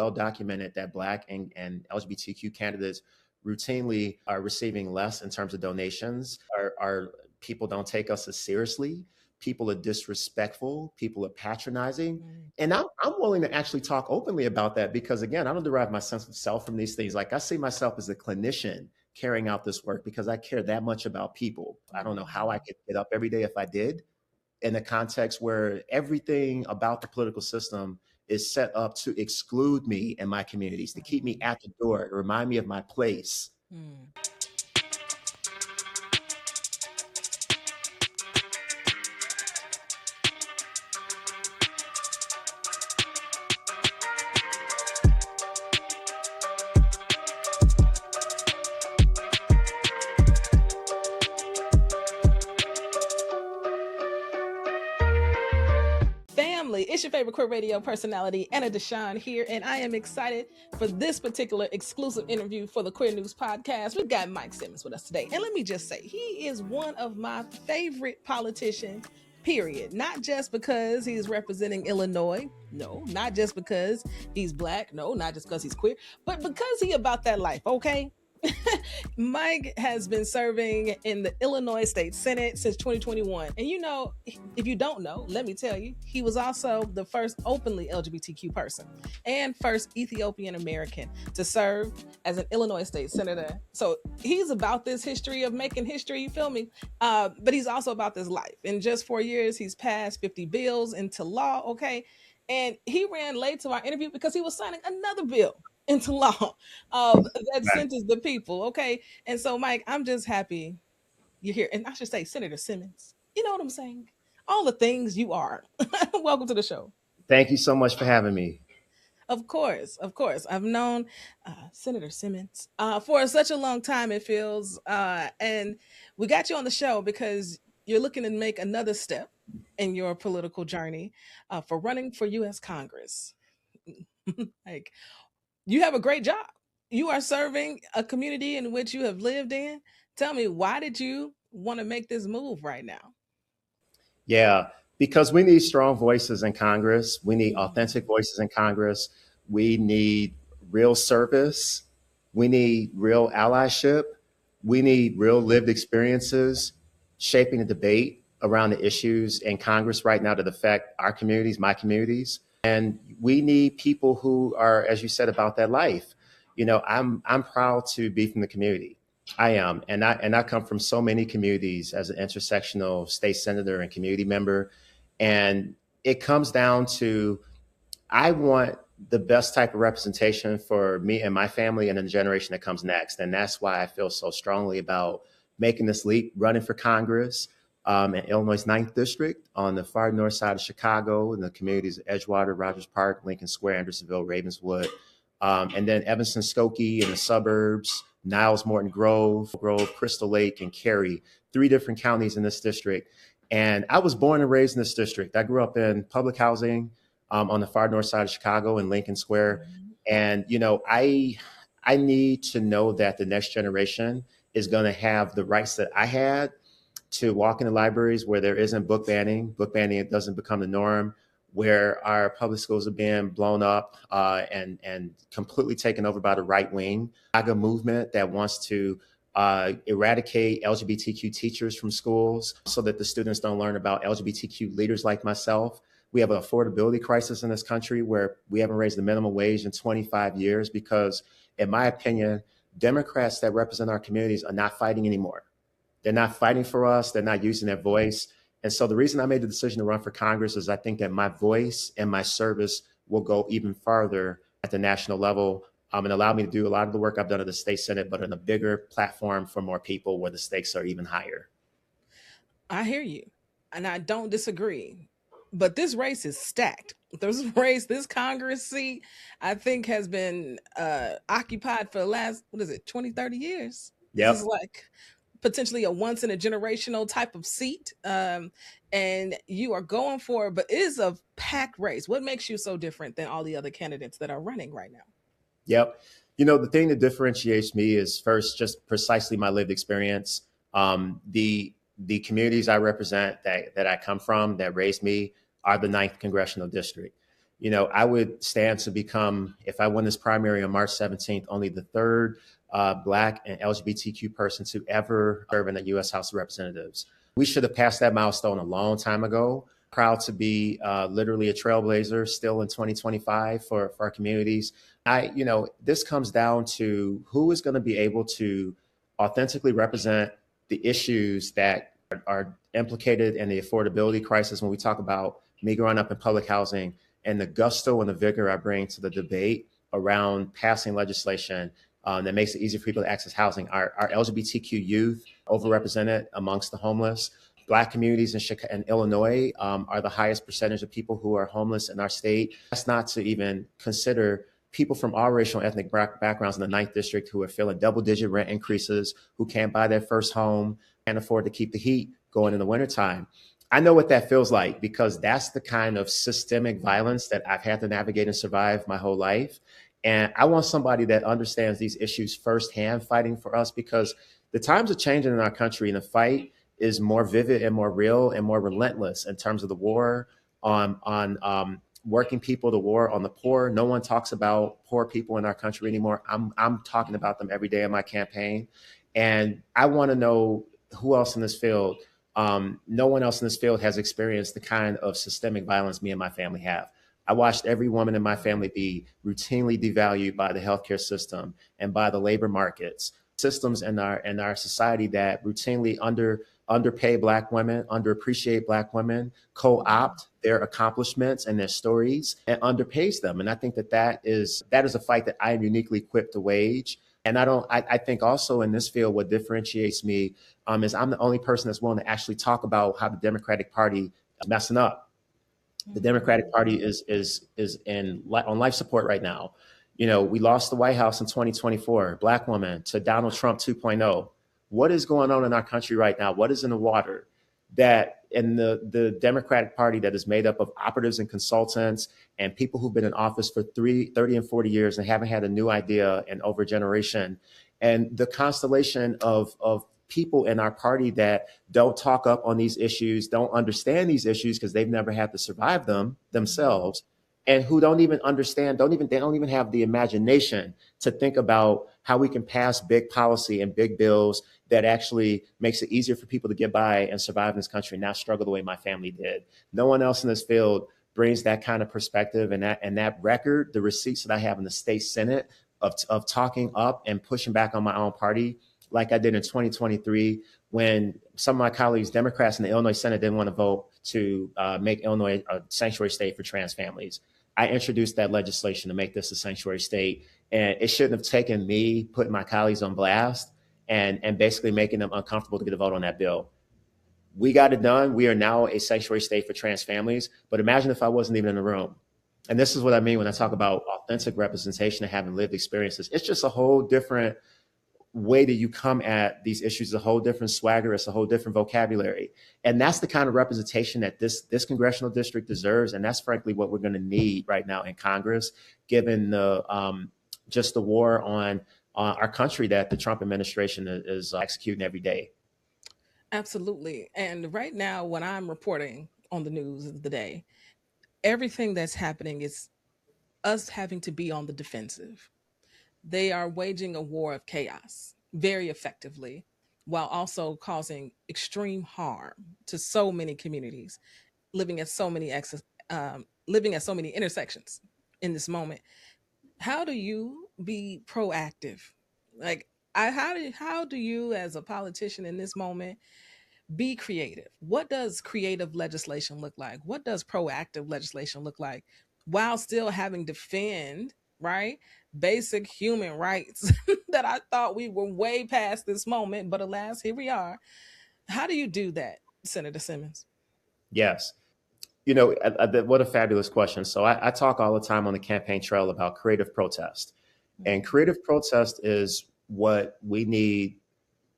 well documented that Black and LGBTQ candidates routinely are receiving less in terms of donations. Our people don't take us as seriously. People are disrespectful. People are patronizing. And I'm willing to actually talk openly about that because, again, I don't derive my sense of self from these things. Like I see myself as a clinician carrying out this work because I care that much about people. I don't know how I could get up every day if I did, in a context where everything about the political system is set up to exclude me and my communities, to keep me at the door, to remind me of my place. It's your favorite queer radio personality, Anna DeShawn here, and I am excited for this particular exclusive interview for the Queer News Podcast. We've got Mike Simmons with us today, and let me just say, he is one of my favorite politicians, period. Not just because he's representing Illinois, no, not just because he's Black, no, not just because he's queer, but because he about that life, okay? Mike has been serving in the Illinois State Senate since 2021. And you know, if you don't know, let me tell you, he was also the first openly LGBTQ person and first Ethiopian American to serve as an Illinois State Senator. So he's about this history of making history, you feel me? But he's also about this life. In just 4 years, he's passed 50 bills into law, okay? And he ran late to our interview because he was signing another bill into law that sentences the people, okay? And so, Mike, I'm just happy you're here. And I should say, Senator Simmons, you know what I'm saying? All the things you are. Welcome to the show. Thank you so much for having me. Of course. I've known Senator Simmons for such a long time, it feels. And we got you on the show because you're looking to make another step in your political journey for running for U.S. Congress. Like, you have a great job. You are serving a community in which you have lived in. Tell me, why did you want to make this move right now? Yeah, because we need strong voices in Congress. We need authentic voices in Congress. We need real service. We need real allyship. We need real lived experiences shaping the debate around the issues in Congress right now that affect our communities, my communities. And we need people who are, as you said, about that life. You know, I'm proud to be from the community. I am, and I come from so many communities as an intersectional state senator and community member, and it comes down to I want the best type of representation for me and my family and the generation that comes next, and that's why I feel so strongly about making this leap, running for Congress. In Illinois' 9th District on the far north side of Chicago in the communities of Edgewater, Rogers Park, Lincoln Square, Andersonville, Ravenswood, and then Evanston, Skokie in the suburbs, Niles, Morton Grove, Crystal Lake, and Cary, 3 different counties in this district. And I was born and raised in this district. I grew up in public housing on the far north side of Chicago in Lincoln Square. And, you know, I need to know that the next generation is going to have the rights that I had to walk into libraries where there isn't book banning. Book banning doesn't become the norm, where our public schools are being blown up and completely taken over by the right wing MAGA movement that wants to eradicate LGBTQ teachers from schools so that the students don't learn about LGBTQ leaders like myself. We have an affordability crisis in this country where we haven't raised the minimum wage in 25 years because, in my opinion, Democrats that represent our communities are not fighting anymore. They're not fighting for us. They're not using their voice. And so the reason I made the decision to run for Congress is I think that my voice and my service will go even farther at the national level and allow me to do a lot of the work I've done at the state Senate, but on a bigger platform for more people where the stakes are even higher. I hear you, and I don't disagree. But this race is stacked. This Congress seat, I think, has been occupied for the last, 20, 30 years. Yep. This is like potentially a once in a generational type of seat. And you are going for it, but it is a packed race. What makes you so different than all the other candidates that are running right now? Yep. You know, the thing that differentiates me is first, just precisely my lived experience. The communities I represent that I come from, that raised me, are the 9th Congressional District. I would stand to become, if I win this primary on March 17th, only the third Black and LGBTQ person to ever serve in the U.S. House of Representatives. We should have passed that milestone a long time ago. Proud to be literally a trailblazer still in 2025 for our communities. This comes down to who is going to be able to authentically represent the issues that are implicated in the affordability crisis when we talk about me growing up in public housing and the gusto and the vigor I bring to the debate around passing legislation that makes it easier for people to access housing. Our LGBTQ youth overrepresented amongst the homeless. Black communities in Illinois are the highest percentage of people who are homeless in our state. That's not to even consider people from all racial and ethnic backgrounds in the 9th District who are feeling double-digit rent increases, who can't buy their first home, can't afford to keep the heat going in the wintertime. I know what that feels like because that's the kind of systemic violence that I've had to navigate and survive my whole life. And I want somebody that understands these issues firsthand fighting for us, because the times are changing in our country and the fight is more vivid and more real and more relentless in terms of the war on working people, the war on the poor. No one talks about poor people in our country anymore. I'm talking about them every day in my campaign. And I want to know who else in this field. No one else in this field has experienced the kind of systemic violence me and my family have. I watched every woman in my family be routinely devalued by the healthcare system and by the labor markets, systems in our society that routinely underpay Black women, underappreciate Black women, co-opt their accomplishments and their stories, and underpays them. And I think that is a fight that I am uniquely equipped to wage. And I think also in this field, what differentiates me is I'm the only person that's willing to actually talk about how the Democratic Party is messing up. The Democratic Party is on life support right now. We lost the White House in 2024, Black woman, to Donald Trump 2.0. What is going on in our country right now? What is in the water that in the Democratic Party that is made up of operatives and consultants and people who've been in office for 30 and 40 years and haven't had a new idea in over a generation, and the constellation of people in our party that don't talk up on these issues, don't understand these issues because they've never had to survive them themselves, and who don't even understand, they don't even have the imagination to think about how we can pass big policy and big bills that actually makes it easier for people to get by and survive in this country and not struggle the way my family did. No one else in this field brings that kind of perspective and that record, the receipts that I have in the state Senate of talking up and pushing back on my own party, like I did in 2023, when some of my colleagues, Democrats in the Illinois Senate, didn't want to vote to make Illinois a sanctuary state for trans families. I introduced that legislation to make this a sanctuary state. And it shouldn't have taken me putting my colleagues on blast and basically making them uncomfortable to get a vote on that bill. We got it done. We are now a sanctuary state for trans families. But imagine if I wasn't even in the room. And this is what I mean when I talk about authentic representation and having lived experiences. It's just a whole different way that you come at these issues, a whole different swagger, it's a whole different vocabulary. And that's the kind of representation that this congressional district deserves. And that's frankly what we're going to need right now in Congress, given the just the war on our country that the Trump administration is executing every day. Absolutely. And right now, when I'm reporting on the news of the day, everything that's happening is us having to be on the defensive. They are waging a war of chaos very effectively, while also causing extreme harm to so many communities living at so many living at so many intersections in this moment. How do you be proactive? Like, how do you, as a politician in this moment, be creative? What does creative legislation look like? What does proactive legislation look like while still having defend, right, basic human rights that I thought we were way past this moment, but alas, here we are. How do you do that, Senator Simmons? Yes. What a fabulous question. So I talk all the time on the campaign trail about creative protest. And creative protest is what we need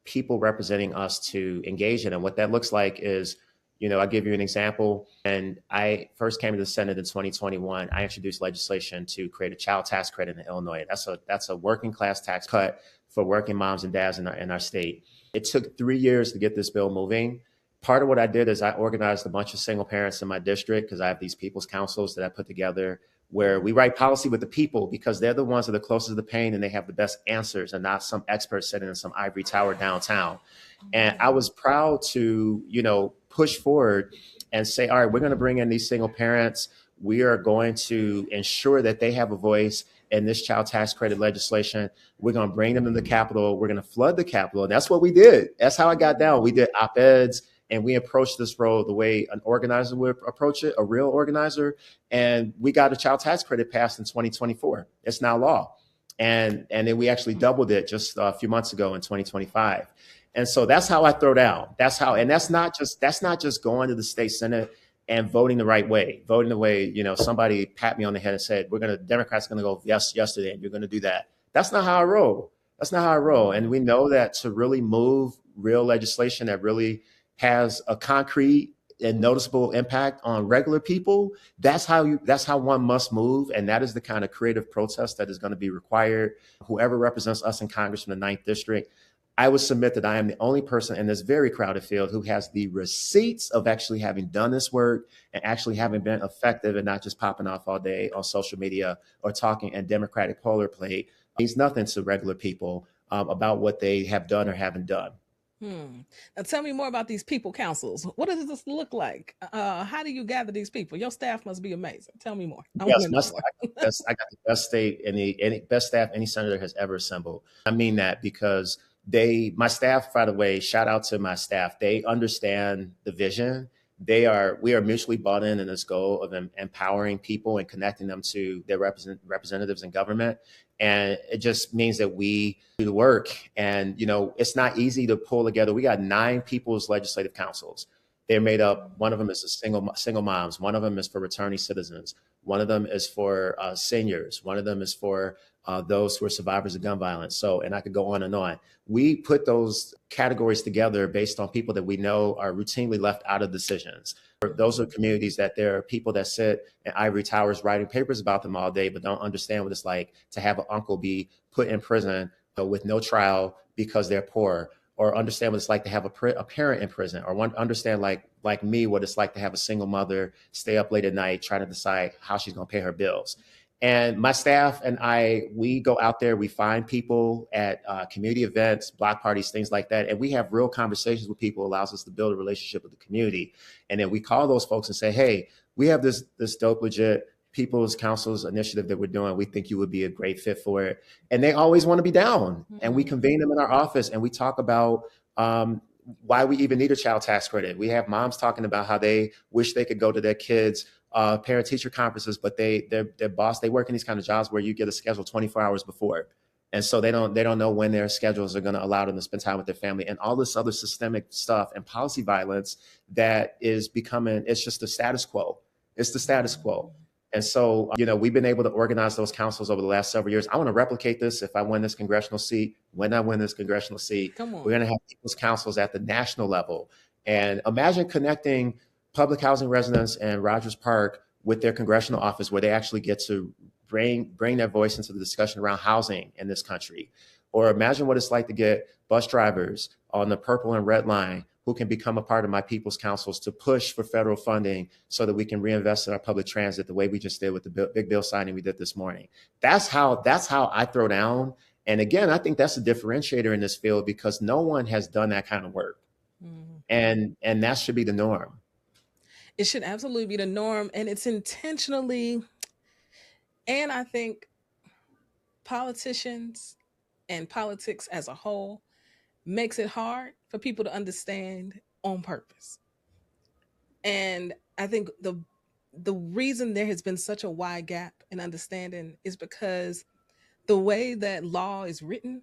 people representing us to engage in. And what that looks like is, I'll give you an example. And I first came to the Senate in 2021. I introduced legislation to create a child tax credit in Illinois. That's a working class tax cut for working moms and dads in our state. It took 3 years to get this bill moving. Part of what I did is I organized a bunch of single parents in my district because I have these people's councils that I put together where we write policy with the people because they're the ones that are closest to the pain and they have the best answers and not some expert sitting in some ivory tower downtown. And I was proud to, push forward and say, all right, we're going to bring in these single parents. We are going to ensure that they have a voice in this child tax credit legislation. We're going to bring them to the Capitol. We're going to flood the Capitol. And that's what we did. That's how I got down. We did op-eds and we approached this role the way an organizer would approach it, a real organizer. And we got a child tax credit passed in 2024. It's now law. And then we actually doubled it just a few months ago in 2025. And so that's how I throw down. That's not just going to the state Senate and voting the right way, voting the way, somebody pat me on the head and said, Democrats going to go yes yesterday and you're going to do that. That's not how I roll. That's not how I roll. And we know that to really move real legislation that really has a concrete and noticeable impact on regular people, that's how one must move. And that is the kind of creative protest that is going to be required. Whoever represents us in Congress from the 9th District, I would submit that I am the only person in this very crowded field who has the receipts of actually having done this work and actually having been effective and not just popping off all day on social media or talking in Democratic polar plate. It means nothing to regular people about what they have done or haven't done. Now tell me more about these people councils. What does this look like? How do you gather these people? Your staff must be amazing. Tell me more. Yes, I got the best state best staff any senator has ever assembled. I mean that because my staff, by the way, shout out to my staff. They understand the vision. We are mutually bought in this goal of empowering people and connecting them to their representatives in government. And it just means that we do the work. And, it's not easy to pull together. We got 9 people's legislative councils. They're made up. One of them is a single moms. One of them is for returning citizens. One of them is for seniors. One of them is for those who are survivors of gun violence. And I could go on and on. We put those categories together based on people that we know are routinely left out of decisions. Those are communities that there are people that sit in ivory towers writing papers about them all day, but don't understand what it's like to have an uncle be put in prison with no trial because they're poor, or understand what it's like to have a parent in prison, or understand like me, what it's like to have a single mother stay up late at night trying to decide how she's going to pay her bills. And my staff and we go out there, we find people at community events, block parties, things like that. And we have real conversations with people, allows us to build a relationship with the community. And then we call those folks and say, hey, we have this dope, legit People's Council's initiative that we're doing. We think you would be a great fit for it. And they always want to be down. And we convene them in our office and we talk about why we even need a child tax credit. We have moms talking about how they wish they could go to their kids' parent-teacher conferences, but their boss, they work in these kind of jobs where you get a schedule 24 hours before. And so they don't know when their schedules are going to allow them to spend time with their family, and all this other systemic stuff and policy violence that is becoming, it's just the status quo. It's the status quo. And so, we've been able to organize those councils over the last several years. I want to replicate this if I win this congressional seat. When I win this congressional seat, we're going to have people's councils at the national level. And imagine connecting public housing residents in Rogers Park with their congressional office, where they actually get to bring their voice into the discussion around housing in this country. Or imagine what it's like to get bus drivers on the purple and red line who can become a part of my people's councils to push for federal funding so that we can reinvest in our public transit the way we just did with the big bill signing we did this morning. That's how I throw down. And again, I think that's a differentiator in this field because no one has done that kind of work. And that should be the norm. It should absolutely be the norm. And it's intentionally, and I think politicians and politics as a whole makes it hard for people to understand on purpose. And I think the reason there has been such a wide gap in understanding is because the way that law is written,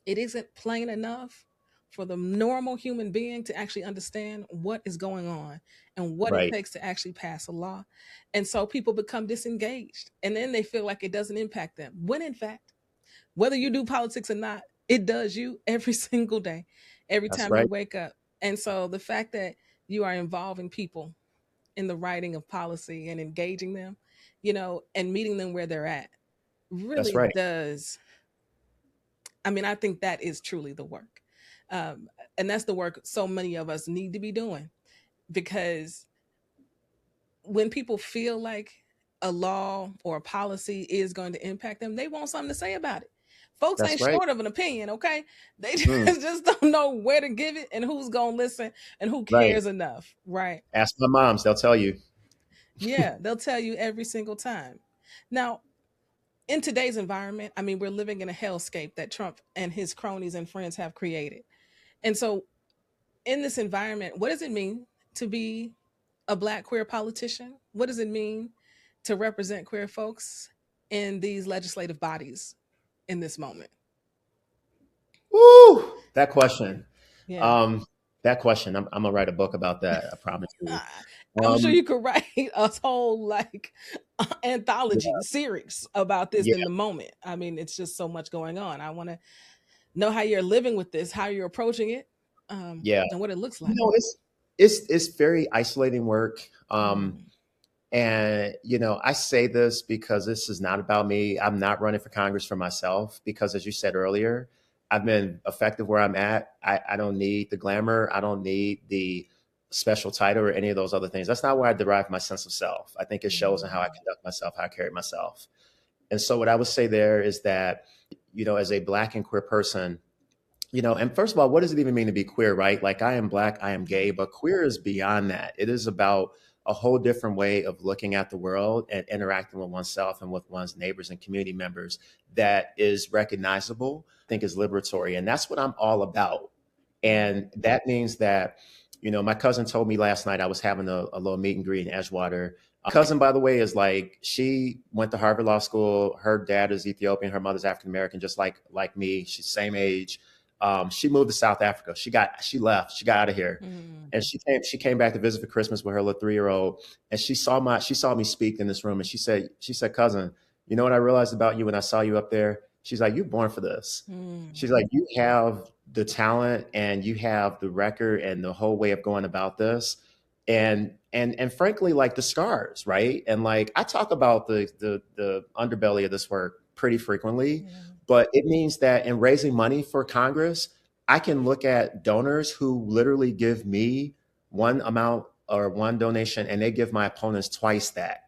it isn't plain enough for the normal human being to actually understand what is going on and what it takes to actually pass a law. And so people become disengaged, and then they feel like it doesn't impact them, when in fact, whether you do politics or not, it does you every single day, every time you wake up. And so the fact that you are involving people in the writing of policy and engaging them, and meeting them where they're at really does. I mean, I think that is truly the work. And that's the work so many of us need to be doing, because when people feel like a law or a policy is going to impact them, they want something to say about it. Folks That's ain't right. short of an opinion, okay? They Mm, just don't know where to give it and who's going to listen and who right. cares enough, right? Ask my moms; they'll tell you. Yeah, they'll tell you every single time. Now, in today's environment, I mean, we're living in a hellscape that Trump and his cronies and friends have created. And so, in this environment, what does it mean to be a Black queer politician? What does it mean to represent queer folks in these legislative bodies in this moment? Woo! That question. Yeah. Um, that question. I'm gonna write a book about that. I promise you. I- I'm sure Um, you could write a whole like yeah, anthology series about this in yeah, the moment. I mean, it's just so much going on. I want to know how you're living with this, how you're approaching it, yeah. and what it looks You like. know, it's very isolating work. Mm, And I say this because this is not about me. I'm not running for Congress for myself because, as you said earlier, I've been effective where I'm at. I don't need the glamour. I don't need the special title or any of those other things. That's not where I derive my sense of self. I think it shows in how I mm, conduct myself, how I carry myself. And so, what I would say there is that, as a Black and queer person, and first of all, what does it even mean to be queer, right? Like, I am Black, I am gay, but queer is beyond that. It is about a whole different way of looking at the world and interacting with oneself and with one's neighbors and community members that is recognizable, I think is liberatory. And that's what I'm all about. mm, And that means that, my cousin told me last night I was having a little meet and greet in Edgewater. Cousin, by the way, is like, she went to Harvard Law School. Her dad is Ethiopian. Her mother's African American, just like me. She's same age. She moved to South Africa. She left. She got out of here, mm, and she came back to visit for Christmas with her little 3-year-old. And she saw me speak in this room, and she said, cousin, you know what I realized about you when I saw you up there? She's like, you're born for this. mm, She's like, you have the talent and you have the record and the whole way of going about this. And frankly, like the scars, right? And like I talk about the underbelly of this work pretty frequently, yeah, but it means that in raising money for Congress, I can look at donors who literally give me one amount or one donation and they give my opponents twice that.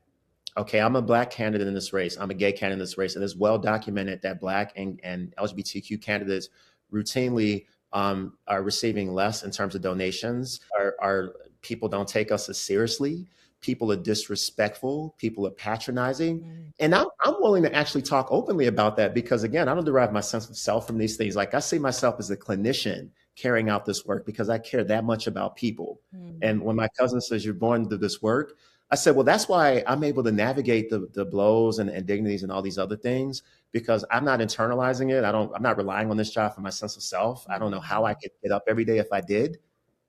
Okay, I'm a Black candidate in this race. I'm a gay candidate in this race. And it's well documented that Black and LGBTQ candidates routinely are receiving less in terms of donations. Our people don't take us as seriously. People are disrespectful. People are patronizing. mm, And I'm willing to actually talk openly about that because, again, I don't derive my sense of self from these things. Like I see myself as a clinician carrying out this work because I care that much about people. mm, And when my cousin says you're born to do this work, I said, well, that's why I'm able to navigate the blows and indignities and all these other things because I'm not internalizing it. I'm not relying on this job for my sense of self. I don't know how I mm, could get up every day if I did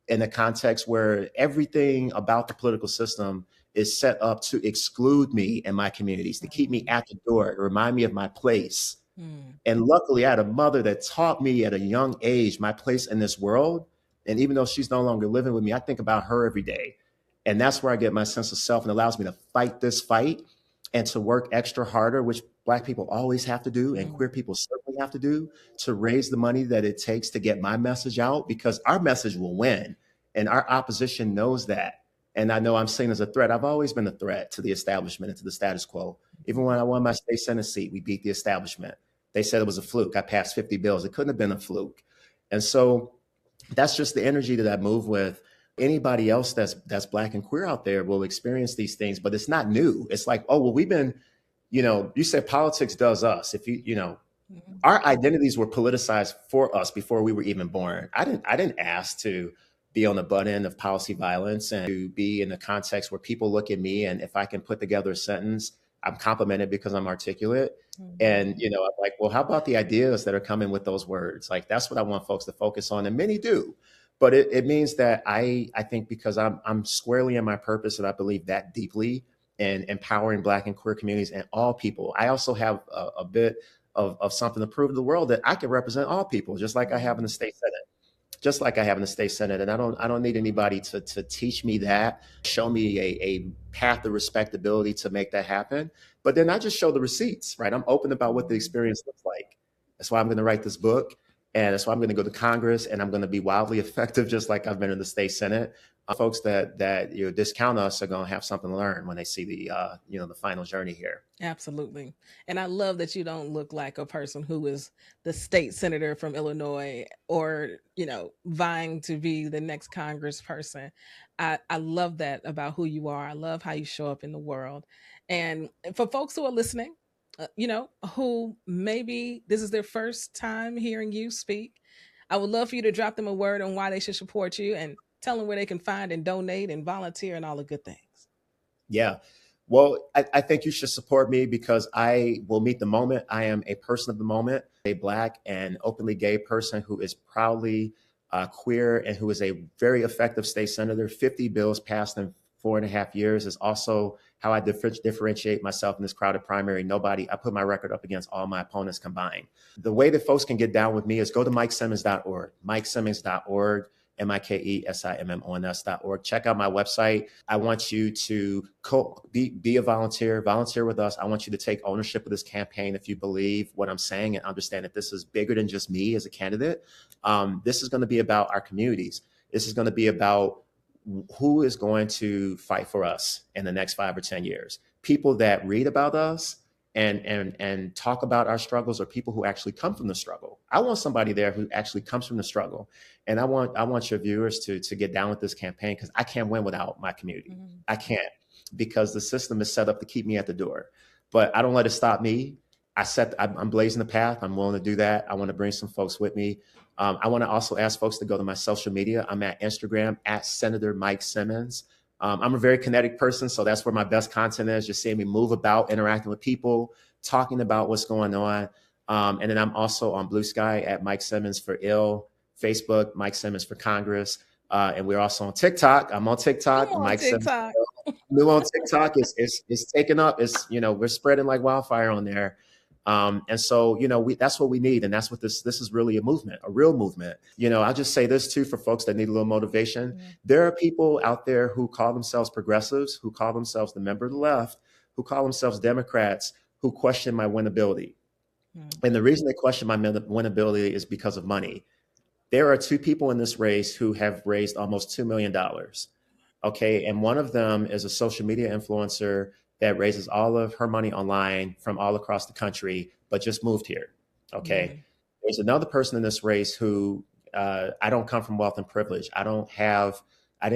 in a context where everything about the political system is set up to exclude me and my communities, to keep me at the door, to remind me of my place. mm, And luckily, I had a mother that taught me at a young age my place in this world. And even though she's no longer living with me, I think about her every day. And that's where I get my sense of self and allows me to fight this fight and to work extra harder, which Black people always have to do and mm, queer people certainly have to do to raise the money that it takes to get my message out because our message will win. And our opposition knows that. And I know I'm seen as a threat. I've always been a threat to the establishment and to the status quo. Even when I won my state Senate seat, we beat the establishment. They said it was a fluke. I passed 50 bills. It couldn't have been a fluke. And so that's just the energy that I move with. Anybody else that's Black and queer out there will experience these things, but it's not new. It's like, oh, well, we've been, you said politics does us. If mm, our identities were politicized for us before we were even born. I didn't ask to be on the butt end of policy violence and to be in a context where people look at me and if I can put together a sentence, I'm complimented because I'm articulate. And mm, I'm like, well, how about the ideas that are coming with those words? Like that's what I want folks to focus on, and many do. But it means that I think because I'm squarely in my purpose and I believe that deeply in empowering Black and queer communities and all people. I also have a bit of something to prove to the world that I can represent all people, just like I have in the mm, state senate, just like I have in the state senate. And I don't need anybody to teach me that, show me a path of respectability to make that happen. But then I just show the receipts, right? I'm open about what the mm, experience looks like. That's why I'm going to write this book. And that's why I'm going to go to Congress and I'm going to be wildly effective, just like I've been in the state senate. Folks that discount us are going to have something to learn when they see the final journey here. Absolutely. And I love that you don't look like a person who is the state senator from Illinois or, vying to be the next congressperson. I love that about who you are. I love how you show up in the world. And for folks who are listening, who maybe this is their first time hearing you speak, I would love for you to drop them a word on why they should support you and tell them where they can find and donate and volunteer and all the good things. Yeah. Well, I think you should support me because I will meet the moment. I am a person of the moment, a Black and openly gay person who is proudly queer and who is a very effective state senator. 50 bills passed in 4.5 years is also how I differentiate myself in this crowded primary. I put my record up against all my opponents combined. The way that folks can get down with me is go to MikeSimmons.org, MikeSimmons.org. MikeSimmons.org. Check out my website. I want you to be a volunteer with us. I want you to take ownership of this campaign if you believe what I'm saying and understand that this is bigger than just me as a candidate. This is going to be about our communities. This is going to be about who is going to fight for us in the next 5 or 10 years. People that read about us and talk about our struggles, or people who actually come from the struggle. I want somebody there who actually comes from the struggle. And I want your viewers to get down with this campaign, because I can't win without my community. Mm-hmm. I can't, because the system is set up to keep me at the door. But I don't let it stop me. I'm blazing the path. I'm willing to do that. I want to bring some folks with me. I want to also ask folks to go to my social media. I'm at Instagram at Senator Mike Simmons. I'm a very kinetic person, so that's where my best content is, just seeing me move about, interacting with people, talking about what's going on. And then I'm also on Blue Sky at Mike Simmons for Ill, Facebook, Mike Simmons for Congress. And we're also on TikTok. I'm on TikTok. Mike TikTok. Simmons. New on TikTok. It's taken up. We're spreading like wildfire on there. And so, that's what we need. And that's what this is really a movement, a real movement. I'll just say this too, for folks that need a little motivation. Mm-hmm. There are people out there who call themselves progressives, who call themselves the member of the left, who call themselves Democrats, who question my winnability. Mm-hmm. And the reason they question my winnability is because of money. There are 2 people in this race who have raised almost $2 million. Okay. And one of them is a social media influencer that raises all of her money online from all across the country, but just moved here. Okay. Mm-hmm. There's another person in this race who I don't come from wealth and privilege. I didn't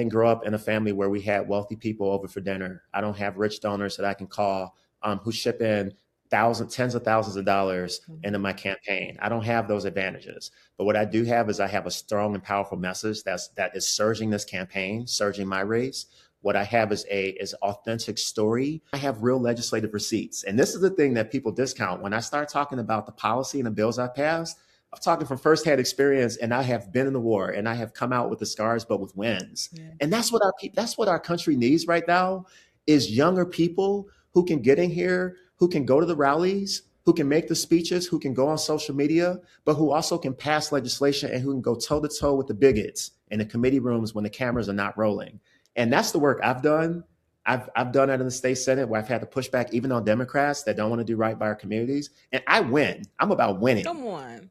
grow up in a family where we had wealthy people over for dinner. I don't have rich donors that I can call who ship in tens of thousands of dollars into my campaign. I don't have those advantages. But what I do have is I have a strong and powerful message that is surging this campaign, surging my race. What I have is authentic story. I have real legislative receipts. And this is the thing that people discount. When I start talking about the policy and the bills I passed, I'm talking from firsthand experience, and I have been in the war, and I have come out with the scars, but with wins. Yeah. And that's what our country needs right now, is younger people who can get in here, who can go to the rallies, who can make the speeches, who can go on social media, but who also can pass legislation and who can go toe to toe with the bigots in the committee rooms when the cameras are not rolling. And that's the work I've done. I've done that in the state Senate, where I've had to push back even on Democrats that don't want to do right by our communities. And I win. I'm about winning. Come on.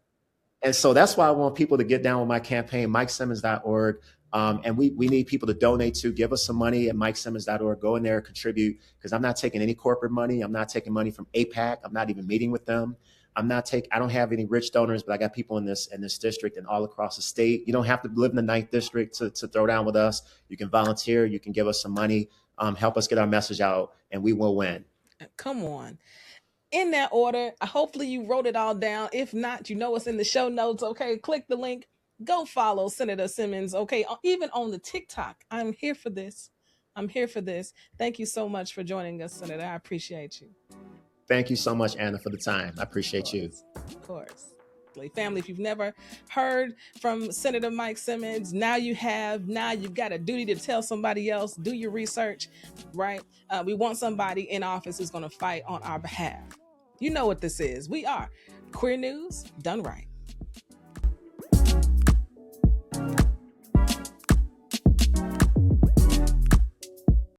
And so that's why I want people to get down with my campaign, MikeSimmons.org. And we need people to donate to. Give us some money at MikeSimmons.org. Go in there, contribute, because I'm not taking any corporate money. I'm not taking money from AIPAC. I'm not even meeting with them. I don't have any rich donors, but I got people in this district and all across the state. You don't have to live in the 9th district to throw down with us. You can volunteer. You can give us some money, help us get our message out, and we will win. Come on. In that order, hopefully you wrote it all down. If not, it's in the show notes. Okay, click the link. Go follow Senator Simmons. Okay, even on the TikTok. I'm here for this. Thank you so much for joining us, Senator. I appreciate you. Thank you so much, Anna, for the time. I appreciate you. Of course. Family, if you've never heard from Senator Mike Simmons, now you have. Now you've got a duty to tell somebody else. Do your research, right? We want somebody in office who's going to fight on our behalf. You know what this is. We are Queer News Done Right.